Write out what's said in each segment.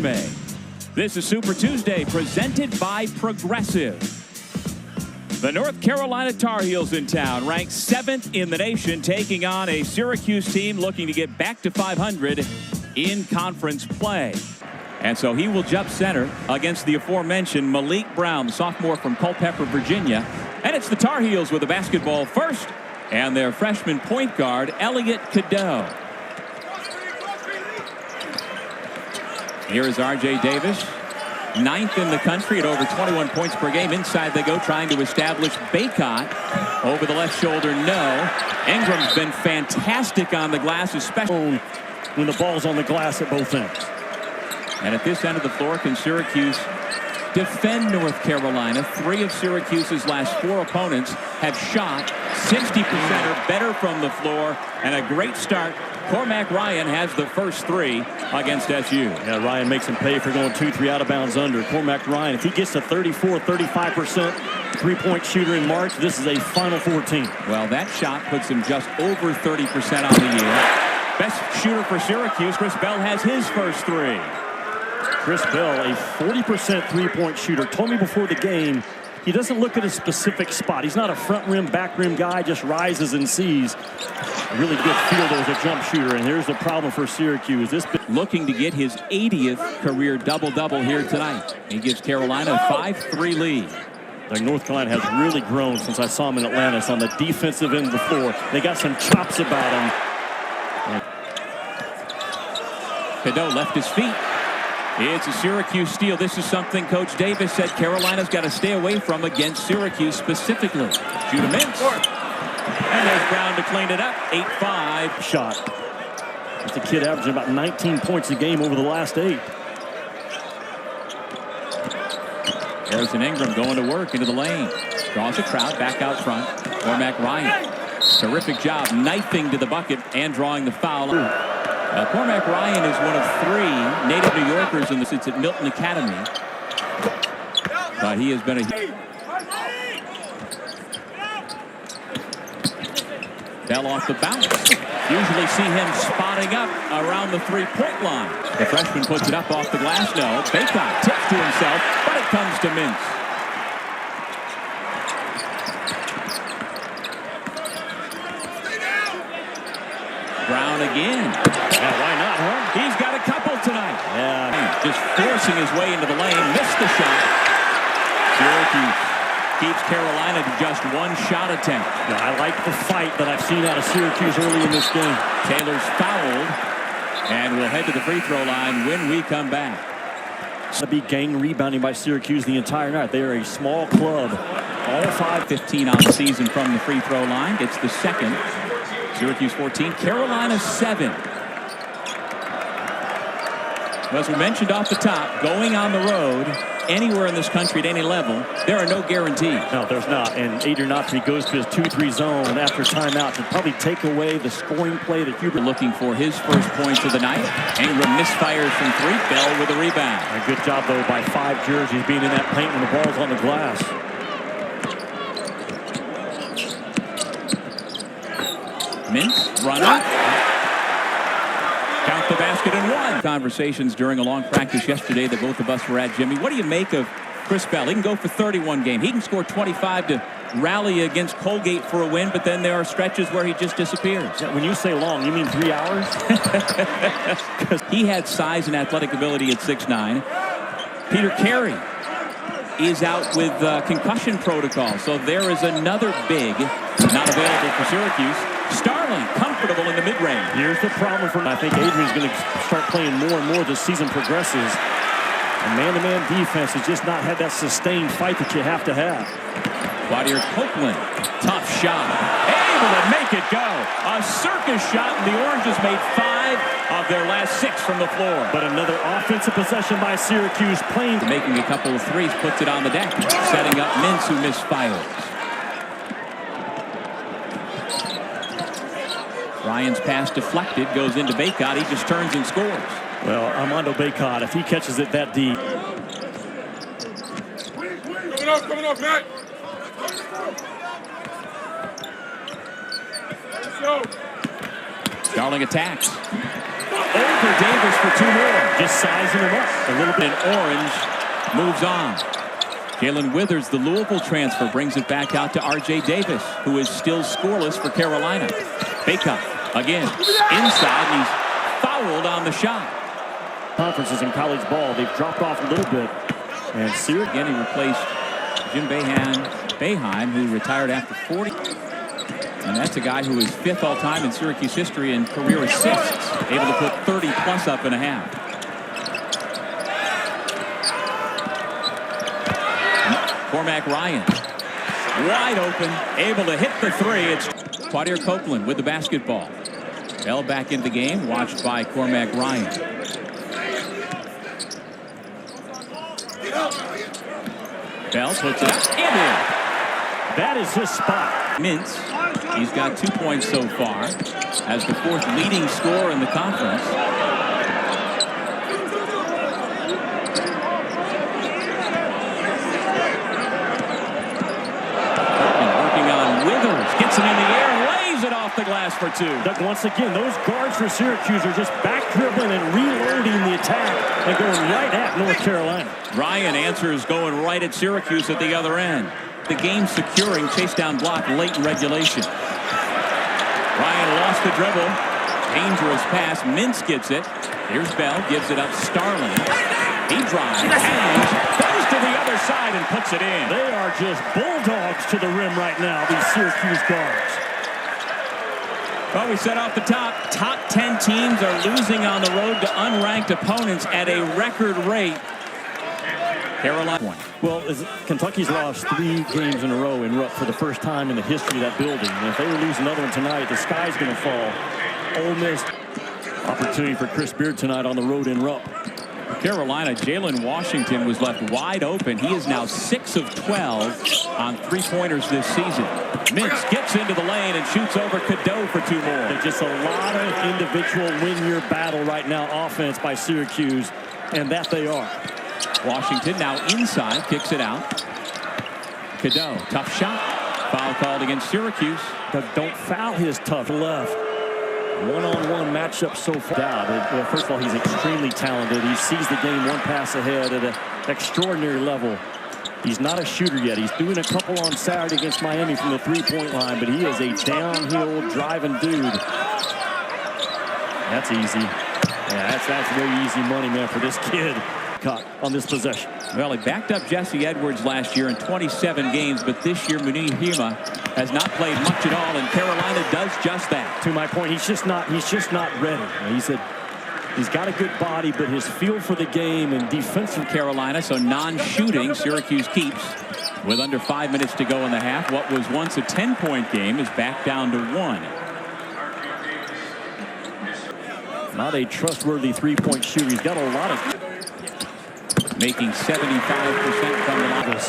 resume. This is Super Tuesday presented by Progressive. The North Carolina Tar Heels in town, ranked 7th in the nation, taking on a Syracuse team looking to get back to 500 in conference play. And so he will jump center against the aforementioned Malik Brown, the sophomore from Culpeper, Virginia. And it's the Tar Heels with the basketball first, and their freshman point guard, Elliot Cadeau. Here is R.J. Davis, 9th in the country at over 21 points per game. Inside they go, trying to establish Baycott. Over the left shoulder, no. Ingram's been fantastic on the glass, especially when the ball's on the glass at both ends. And at this end of the floor, can Syracuse defend North Carolina? 3 of Syracuse's last 4 opponents have shot 60% or better from the floor, and a great start. Cormac Ryan has the first 3 against SU. Yeah, Ryan makes him pay for going 2-3 out of bounds under. Cormac Ryan, if he gets to 34-35% three-point shooter in March, this is a Final Four team. Well, that shot puts him just over 30% on the year. Best shooter for Syracuse, Chris Bell, has his first 3. Chris Bell, a 40% three-point shooter, told me before the game he doesn't look at a specific spot. He's not a front rim, back rim guy, just rises and sees. A really good fielder as a jump shooter, and here's the problem for Syracuse. Looking to get his 80th career double-double here tonight. He gives Carolina a 5-3 lead. Like North Carolina has really grown since I saw him in Atlanta. It's on the defensive end of the floor. They got some chops about him. Cadeau left his feet. It's a Syracuse steal. This is something Coach Davis said Carolina's got to stay away from against Syracuse specifically. Shoot a miss. And there's Brown to clean it up. 8-5 shot. That's a kid averaging about 19 points a game over the last 8. Harrison Ingram going to work into the lane. Draws a crowd back out front. Cormac Ryan. Terrific job knifing to the bucket and drawing the foul. Cormac Ryan is one of 3 native New Yorkers in the sits at Milton Academy. But he has been a Bell off the bounce. Usually see him spotting up around the 3-point line. The freshman puts it up off the glass. No. Baycott tips to himself, but it comes to Mintz. Brown again. Yeah, why not, huh? He's got a couple tonight. Yeah. Just forcing his way into the lane. Missed the shot. Syracuse keeps Carolina to just 1 shot attempt. Yeah, I like the fight that I've seen out of Syracuse early in this game. Taylor's fouled. And we'll head to the free throw line when we come back. To be gang rebounding by Syracuse the entire night. They are a small club. All 5-15 on the season from the free throw line. Gets the second. Syracuse 14, Carolina 7. As we mentioned off the top, going on the road anywhere in this country at any level, there are no guarantees. No, there's not. And Adrian Autry goes to his 2-3 zone after timeout to probably take away the scoring play that Hubert looking for his first points of the night. Ingram misfires from 3. Bell with a rebound. A good job though by 5 jerseys being in that paint when the ball's on the glass. Mintz, runner. Count the basket and 1. Conversations during a long practice yesterday that both of us were at, Jimmy. What do you make of Chris Bell? He can go for 31 game. He can score 25 to rally against Colgate for a win, but then there are stretches where he just disappears. Yeah, when you say long, you mean 3 hours? He had size and athletic ability at 6'9". Peter Carey is out with concussion protocol, so there is another big not available for Syracuse. Starling comfortable in the mid-range. Here's the problem for I think Adrian's going to start playing more and more as the season progresses. And man-to-man defense has just not had that sustained fight that you have to have. Quadir Copeland, tough shot, able to make it go. A circus shot, and the Oranges made 5 of their last 6 from the floor. But another offensive possession by Syracuse, playing, making a couple of 3s, puts it on the deck, setting up Mintz, who misfires. Ryan's pass deflected, goes into Baycott. He just turns and scores. Well, Armando Baycott, if he catches it that deep. Coming up, Matt. Let's go. Darling attacks. Over Davis for two more. Just sizing him up a little bit. And Orange moves on. Jalen Withers, the Louisville transfer, brings it back out to R.J. Davis, who is still scoreless for Carolina. Bacot again inside, and he's fouled on the shot. Conferences in college ball, they've dropped off a little bit. And Syracuse again, he replaced Jim Boeheim, who retired after 40. And that's a guy who is 5th all-time in Syracuse history in career assists, able to put 30-plus up in a half. Cormac Ryan, wide open, able to hit the three. It's Quadir Copeland with the basketball. Bell back into the game, watched by Cormac Ryan. Bell puts it up and in. That is his spot. Mintz, he's got 2 points so far as the 4th leading scorer in the conference. Working on Withers, gets it in the air and lays it off the glass for two. Once again, those guards for Syracuse are just back dribbling and reloading the attack and going right at North Carolina. Ryan answers going right at Syracuse at the other end. The game securing chase down block late in regulation. Ryan lost the dribble. Dangerous pass. Mintz gets it. Here's Bell. Gives it up. Starling. He drives. Hangs. Goes to the other side and puts it in. They are just bulldogs to the rim right now, these Syracuse guards. Well, we said off the top 10 teams are losing on the road to unranked opponents at a record rate. Carolina. Well, Kentucky's lost 3 games in a row in Rupp for the first time in the history of that building. And if they lose another one tonight, the sky's going to fall. Ole Miss. Opportunity for Chris Beard tonight on the road in Rupp. Carolina, Jalen Washington was left wide open. He is now 6 of 12 on 3-pointers this season. Mintz gets into the lane and shoots over Cadeau for 2 more. There's just a lot of individual win-your battle right now offense by Syracuse, and that they are. Washington now inside, kicks it out. Cadeau, tough shot. Foul called against Syracuse. But don't foul his tough left. One-on-one matchup so far. Well, first of all, he's extremely talented. He sees the game one pass ahead at an extraordinary level. He's not a shooter yet. He's doing a couple on Saturday against Miami from the 3-point line, but he is a downhill driving dude. That's easy. Yeah, that's very easy money, man, for this kid. Caught on this possession. Well, he backed up Jesse Edwards last year in 27 games, but this year Munihima has not played much at all, and Carolina does just that. To my point, he's just not ready. He said he's got a good body, but his feel for the game and defense from Carolina, so non-shooting, Syracuse keeps with under 5 minutes to go in the half. What was once a 10-point game is back down to 1. Not a trustworthy 3-point shooter. He's got a lot of making 75% from the office.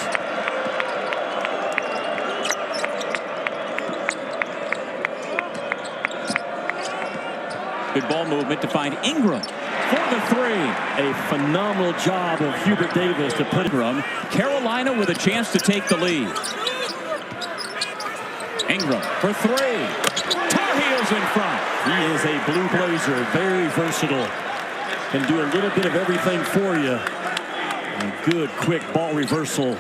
Good ball movement to find Ingram for the 3. A phenomenal job of Hubert Davis to put Ingram. Carolina with a chance to take the lead. Ingram for 3. Tar Heels in front. He is a blue blazer, very versatile. Can do a little bit of everything for you. And good, quick ball reversal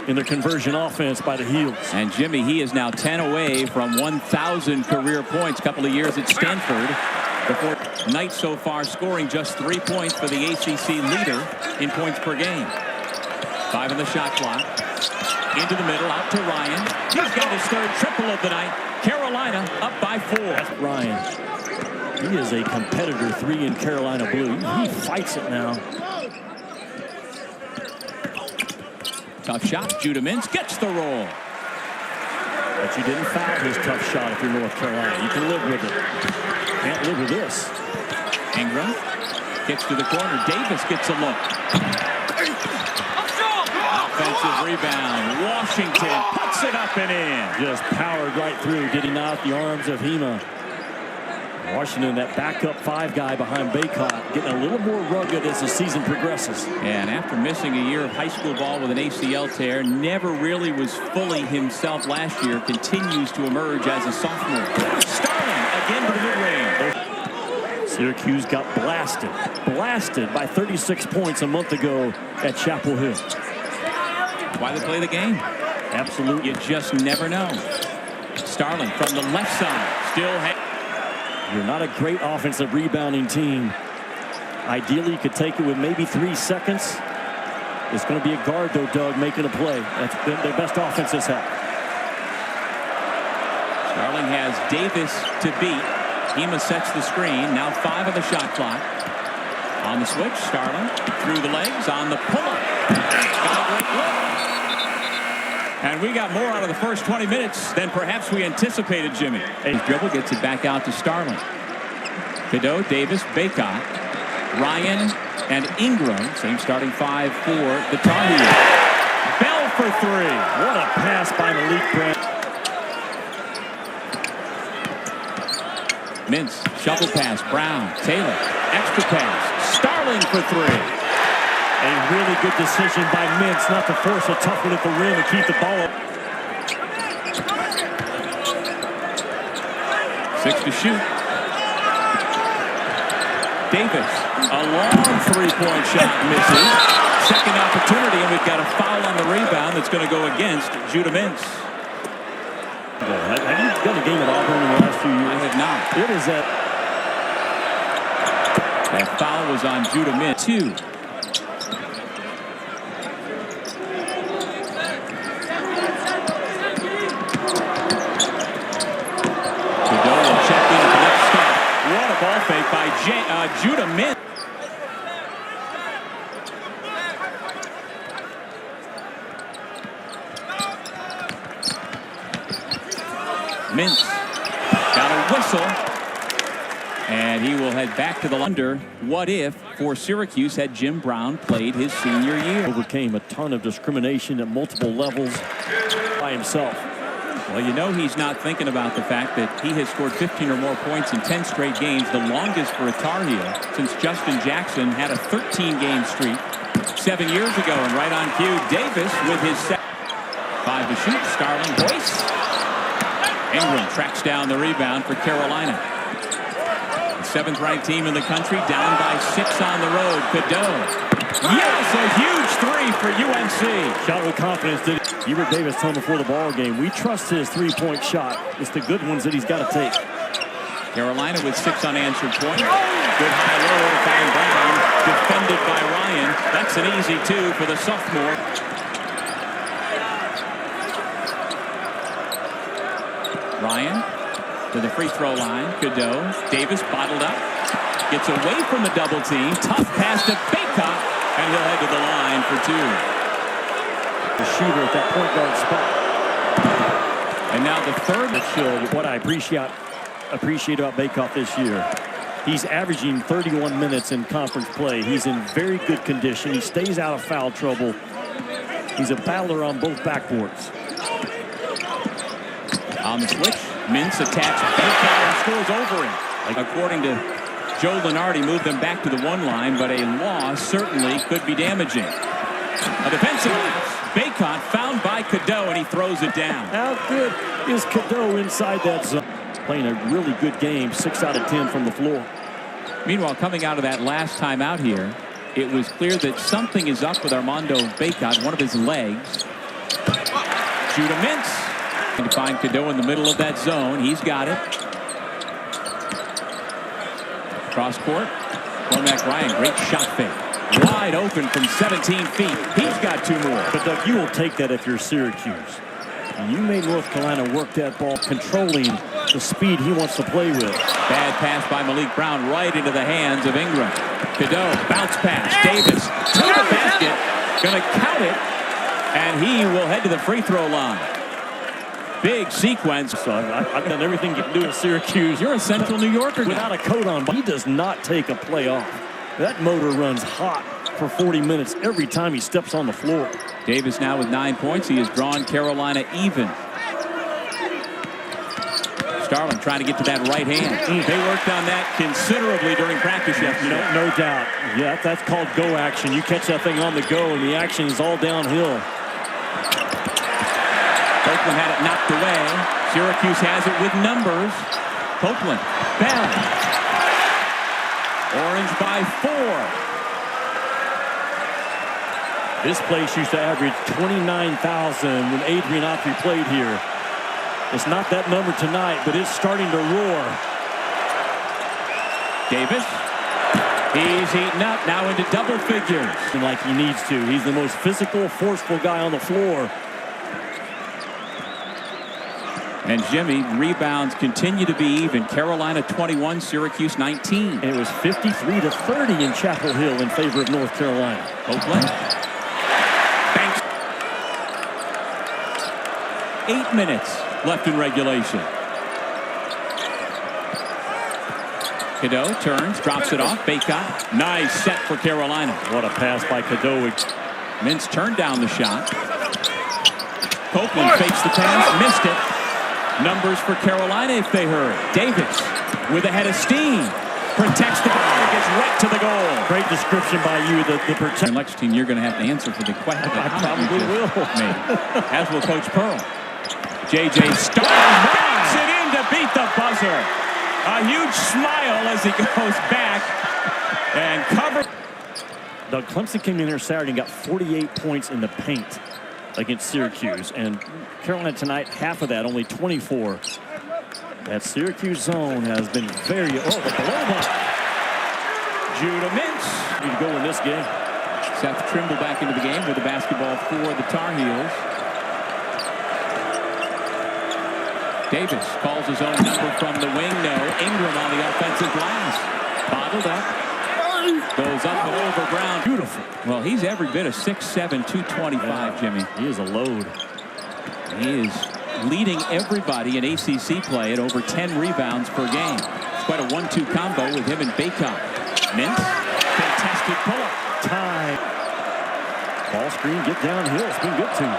in the conversion offense by the Heels. And Jimmy, he is now 10 away from 1,000 career points. Couple of years at Stanford. Before night so far, scoring just 3 points for the ACC leader in points per game. 5 on the shot clock. Into the middle, out to Ryan. He's got his 3rd triple of the night. Carolina up by 4. That's Ryan. He is a competitor 3 in Carolina blue. He fights it now. Tough shot. Judah Mintz gets the roll. But you didn't foul his tough shot if you're North Carolina. You can live with it. Can't live with this. Ingram gets to the corner. Davis gets a look. Offensive rebound. Washington puts it up and in. Just powered right through. Did he not? The arms of Hema. Washington, that backup 5 guy behind Bacot, getting a little more rugged as the season progresses. And after missing a year of high school ball with an ACL tear, never really was fully himself last year, continues to emerge as a sophomore. Starling again to the mid-range. Syracuse got blasted by 36 points a month ago at Chapel Hill. Why they play the game? Absolutely. You just never know. Starling from the left side. Still You're not a great offensive rebounding team. Ideally, you could take it with maybe 3 seconds. It's going to be a guard, though, Doug, making a play. That's been their best offense this half. Starling has Davis to beat. Hema sets the screen. Now 5 on the shot clock. On the switch, Starling through the legs on the pull-up. And we got more out of the first 20 minutes than perhaps we anticipated, Jimmy. His dribble gets it back out to Starling. Cadeau, Davis, Bacot, Ryan, and Ingram. Same starting 5 for the Tar Heels. Bell for 3. What a pass by Malik Brown. Mintz, shovel pass, Brown, Taylor, extra pass, Starling for 3. A really good decision by Mintz not to force a tough one at the rim and keep the ball up. 6 to shoot. Davis, a long 3-point shot, misses. Second opportunity, and we've got a foul on the rebound that's going to go against Judah Mintz. Have you done a game at Auburn in the last few years? I have not. It is that. That foul was on Judah Mintz. 2. Cadeau will check in at the next stop. What a ball fake by Judah Mintz. Mintz got a whistle, and he will head back to the under. What if for Syracuse had Jim Brown played his senior year? Overcame a ton of discrimination at multiple levels by himself. Well, you know he's not thinking about the fact that he has scored 15 or more points in 10 straight games, the longest for a Tar Heel since Justin Jackson had a 13-game streak 7 years ago. And right on cue, Davis with his 5 to shoot. Starling hoists. Ingram tracks down the rebound for Carolina. The 7th-ranked team in the country, down by 6 on the road. Cadeau. Yes, a huge 3 for UNC. Shot with confidence. Hubert Davis told him before the ball game, we trust his 3-point shot. It's the good ones that he's got to take. Carolina with 6 unanswered points. Good high-low to find Brown. Defended by Ryan. That's an easy 2 for the sophomore. Ryan to the free throw line. Cadeau. Davis bottled up. Gets away from the double team. Tough pass to Bacot. And he'll head to the line for 2. The shooter at that point guard spot. And now the third. What I appreciate about Bacot this year. He's averaging 31 minutes in conference play. He's in very good condition. He stays out of foul trouble. He's a battler on both backboards. On the switch, Mintz attacks Bacot and scores over him. According to Joe Lenardi, moved them back to the 1 line, but a loss certainly could be damaging. A defensive lapse. Bacot found by Cadeau, and he throws it down. How good is Cadeau inside that zone? Playing a really good game, 6 out of 10 from the floor. Meanwhile, coming out of that last time out here, it was clear that something is up with Armando Bacot, one of his legs. Judah Mintz. To find Cadeau in the middle of that zone. He's got it. Cross court. Cormac Ryan, great shot fake. Wide open from 17 feet. He's got 2 more. But Doug, you will take that if you're Syracuse. You made North Carolina work that ball, controlling the speed he wants to play with. Bad pass by Malik Brown right into the hands of Ingram. Cadeau, bounce pass. Davis to the basket. Gonna count it. And he will head to the free throw line. Big sequence. So I've done everything you can do at Syracuse. You're a Central New Yorker without a coat on. He does not take a play off. That motor runs hot for 40 minutes every time he steps on the floor. Davis now with 9 points. He has drawn Carolina even. Starling trying to get to that right hand. They worked on that considerably during practice yesterday. No doubt. Yeah, that's called go action. You catch that thing on the go, and the action is all downhill. Copeland had it knocked away. Syracuse has it with numbers. Copeland, Bell. challenge by 4. This place used to average 29,000 when Adrian Autry played here. It's not that number tonight, but it's starting to roar. Davis. He's heating up now into double figures. Like he needs to. He's the most physical, forceful guy on the floor. And Jimmy, rebounds continue to be even. Carolina 21, Syracuse 19. And it was 53-30 in Chapel Hill in favor of North Carolina. Oakland. Banks. 8 minutes left in regulation. Cadeau turns, drops it off. Baycott. Nice set for Carolina. What a pass by Cadeau. Mintz turned down the shot. Copeland fakes the pass, missed it. Numbers for Carolina if they hurry. Davis with a head of steam. Protects the ball, gets right to the goal. Great description by you. The protection. Lexington, you're going to have to answer for the question. I probably will. As will Coach Pearl. JJ Starnes backs it in to beat the buzzer. A huge smile as he goes back and covers. Doug, Clemson came in here Saturday and got 48 points in the paint against Syracuse, and Carolina tonight, half of that, only 24. That Syracuse zone has been very, the blow up. Judah Mintz. Need to go in this game. Seth Trimble back into the game with the basketball for the Tar Heels. Davis calls his own number from the wing. No. Ingram on the offensive glass. Bottled up. Goes up and over Brown. Beautiful. Well, he's every bit of 6'7", 225, Jimmy. He is a load. He is leading everybody in ACC play at over 10 rebounds per game. It's quite a 1-2 combo with him and Baycott. Mintz, contested pull-up. Time. Ball screen, get downhill. It's been good to you.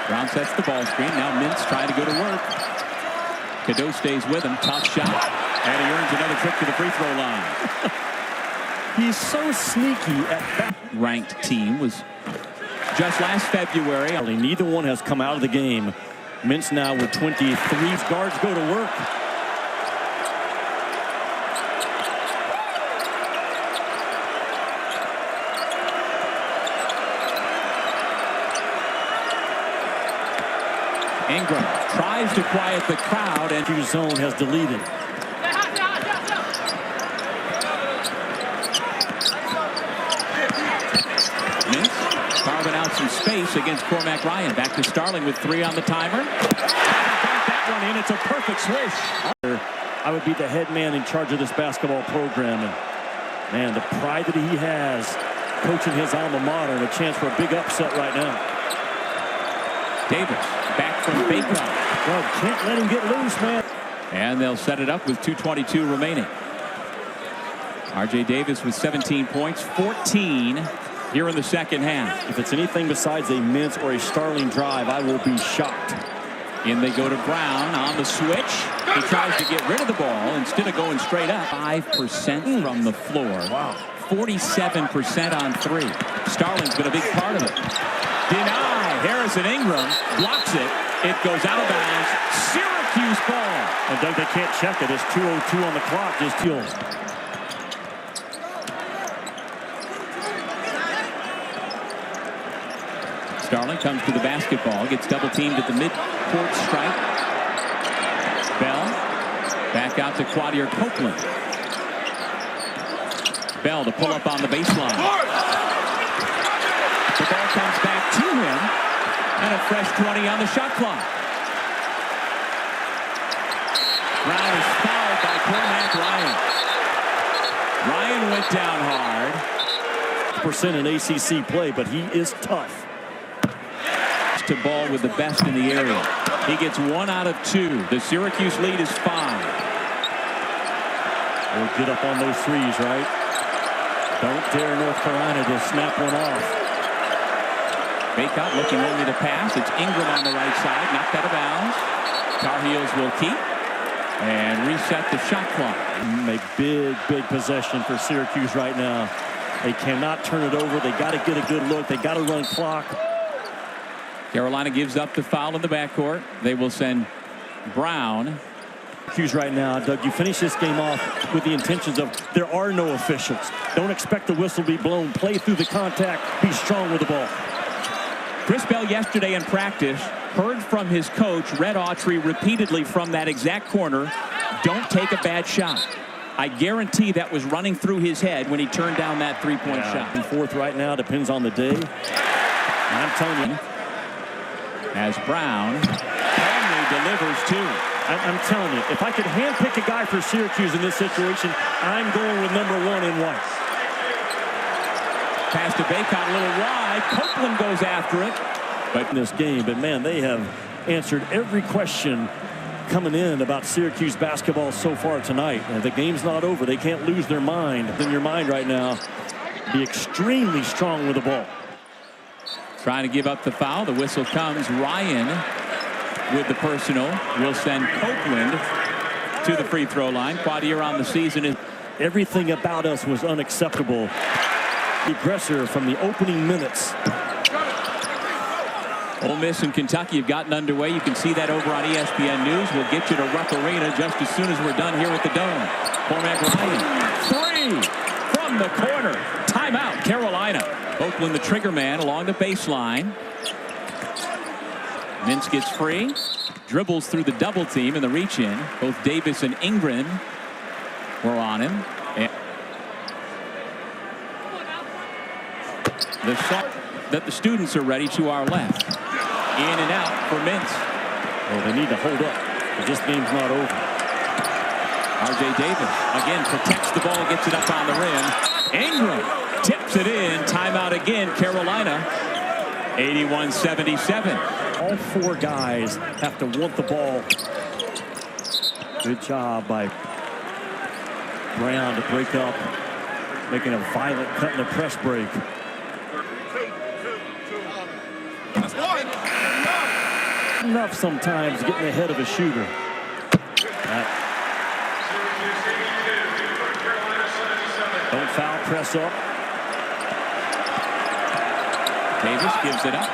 Brown sets the ball screen. Now Mintz trying to go to work. Cadeau stays with him. Tough shot. And he earns another trip to the free throw line. He's so sneaky at that. Ranked team was just last February. Neither one has come out of the game. Mintz now with 23. Guards go to work. Ingram tries to quiet the crowd, and Hughes zone has deleted. Mintz carving out some space against Cormac Ryan. Back to Starling with 3 on the timer. Got that one in. It's a perfect swish. I would be the head man in charge of this basketball program, and man, the pride that he has coaching his alma mater, and a chance for a big upset right now. Davis back from Baycott. God, can't let him get loose, man. And they'll set it up with 2:22 remaining. R.J. Davis with 17 points, 14 here in the second half. If it's anything besides a Mintz or a Starling drive, I will be shocked. In they go to Brown on the switch. He tries to get rid of the ball instead of going straight up. 5% from the floor. Wow. 47% on 3. Starling's been a big part of it. Denied. Harrison Ingram blocks it. It goes out of bounds. Syracuse ball. And Doug, they can't check it. It's 2:02 on the clock. Just heels. Starling comes to the basketball, gets double teamed at the mid-court stripe. Bell back out to Quadier Copeland. Bell to pull up on the baseline. The ball comes back to him, and a fresh 20 on the shot clock. Brown is fouled by Cormac Ryan. Ryan went down hard. % in ACC play, but he is tough. To ball with the best in the area. He gets 1 out of 2. The Syracuse lead is 5. We'll get up on those threes, right? Don't dare North Carolina to snap one off. Baycott looking only to pass. It's Ingram on the right side, knocked out of bounds. Tar Heels will keep and reset the shot clock. A big possession for Syracuse right now. They cannot turn it over. They got to get a good look. They got to run clock. Carolina gives up the foul in the backcourt. They will send Brown Syracuse right now, Doug, you finish this game off with the intentions of there are no officials. Don't expect the whistle to be blown. Play through the contact. Be strong with the ball. Chris Bell yesterday in practice heard from his coach, Red Autry, repeatedly from that exact corner, don't take a bad shot. I guarantee that was running through his head when he turned down that three-point shot. And fourth right now depends on the day. And I'm telling you. As Brown only delivers two. I'm telling you, if I could handpick a guy for Syracuse in this situation, I'm going with number 1 in White. Pass to Bacot a little wide. Copeland goes after it. But in this game, but man, they have answered every question coming in about Syracuse basketball so far tonight. The game's not over. They can't lose their mind. In your mind right now, be extremely strong with the ball. Trying to give up the foul. The whistle comes. Ryan with the personal will send Copeland to the free throw line. Quad year on the season. Everything about us was unacceptable. The aggressor from the opening minutes. Ole Miss and Kentucky have gotten underway. You can see that over on ESPN News. We'll get you to Rupp Arena just as soon as we're done here at the Dome. Cormac Ryan, 3 from the corner. Timeout, Carolina. Copeland, the trigger man, along the baseline. Mintz gets free. Dribbles through the double team and the reach in. Both Davis and Ingram were on him. And the shot that the students are ready to our left. In and out for Mintz. Well, they need to hold up, but this game's not over. R.J. Davis again protects the ball, gets it up on the rim. Ingram tips it in. Timeout again, Carolina. 81-77. All 4 guys have to want the ball. Good job by Brown to break up, making a violent cut in the press break. Enough sometimes getting ahead of a shooter. Don't foul, press up. Davis gives it up.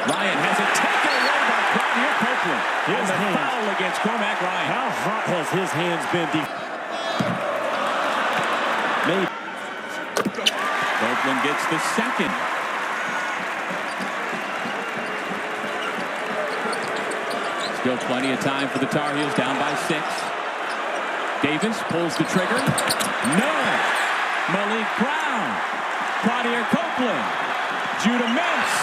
Ryan has it taken away by Quad Copeland. His foul against Cormac Ryan. How hot has his hands been? Copeland gets the second. Still plenty of time for the Tar Heels, down by 6. Davis pulls the trigger. No! Malik Brown. Quad Copeland. Judah Mintz.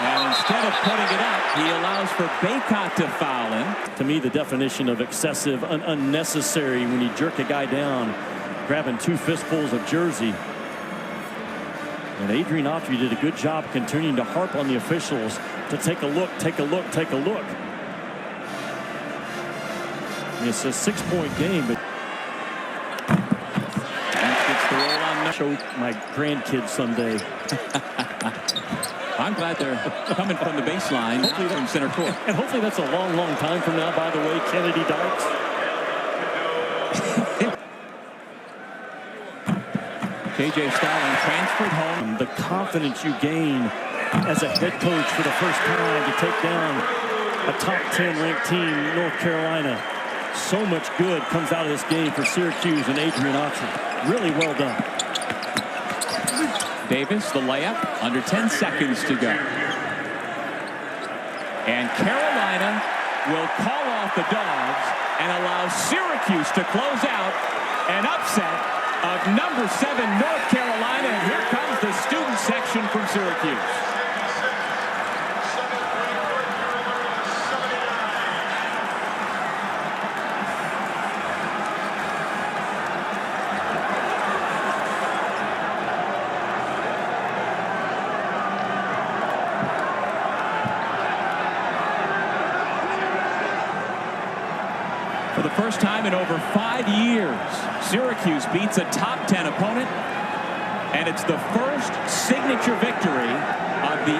And instead of putting it up, he allows for Bacot to foul him. To me, the definition of excessive, unnecessary when you jerk a guy down, grabbing 2 fistfuls of jersey. And Adrian Autry did a good job continuing to harp on the officials to take a look, take a look, take a look. And it's a 6-point game, but Gets the roll on. show my grandkids someday. I'm glad they're coming from the baseline from center court. And hopefully that's a long, long time from now, by the way, Kennedy Darks. J.J. Starling transferred home. The confidence you gain as a head coach for the first time to take down a top 10 ranked team, North Carolina. So much good comes out of this game for Syracuse and Adrian Autry. Really well done. Davis, the layup, under 10 seconds to go. And Carolina will call off the Dogs and allow Syracuse to close out an upset of number 7 North Carolina. And here comes the student section from Syracuse. For the first time in over 5 years, Syracuse beats a top 10 opponent, and it's the first signature victory of the